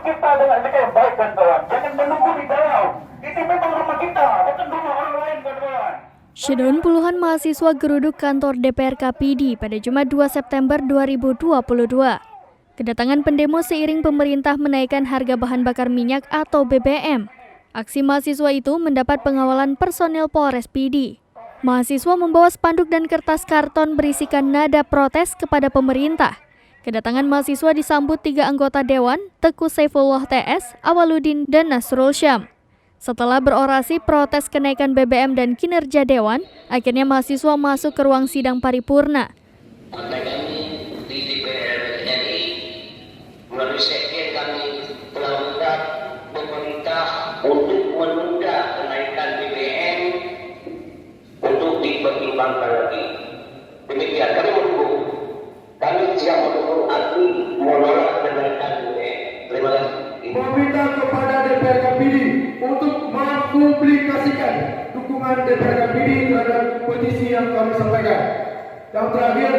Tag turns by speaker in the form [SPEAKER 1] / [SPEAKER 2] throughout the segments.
[SPEAKER 1] kita dengan yang baik kawan-kawan. Jangan menunggu di dalam. Ini memang rumah kita, bukan rumah orang lain kawan-kawan.
[SPEAKER 2] Shutdown puluhan mahasiswa geruduk kantor DPR KPD pada Jumat 2 September 2022. Kedatangan pendemo seiring pemerintah menaikkan harga bahan bakar minyak atau BBM. Aksi mahasiswa itu mendapat pengawalan personil Polres PD. Mahasiswa membawa spanduk dan kertas karton berisikan nada protes kepada pemerintah. Kedatangan mahasiswa disambut 3 anggota Dewan, Teguh Saifullah TS, Awaludin, dan Nasrul Syam. Setelah berorasi protes kenaikan BBM dan kinerja Dewan, akhirnya mahasiswa masuk ke ruang sidang paripurna.
[SPEAKER 3] Kami di DPR RI melalui sekjen kami telah meminta pemerintah untuk menunda kenaikan BBM untuk dipertimbangkan lagi. Demikian kami mendukung. Kami siap mendukung arti menolak kenaikan BBM. Terima kasih.
[SPEAKER 4] Meminta kepada DPR KPD untuk mempublikasikan dukungan DPR KPD terhadap petisi yang kami sampaikan. Yang terakhir,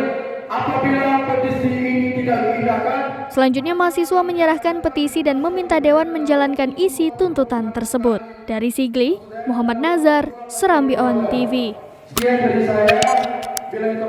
[SPEAKER 4] apabila petisi ini tidak diindahkan,
[SPEAKER 2] selanjutnya mahasiswa menyerahkan petisi dan meminta Dewan menjalankan isi tuntutan tersebut. Dari Sigli, Muhammad Nazar, Serambi On TV.
[SPEAKER 4] sekian dari saya. Bila itu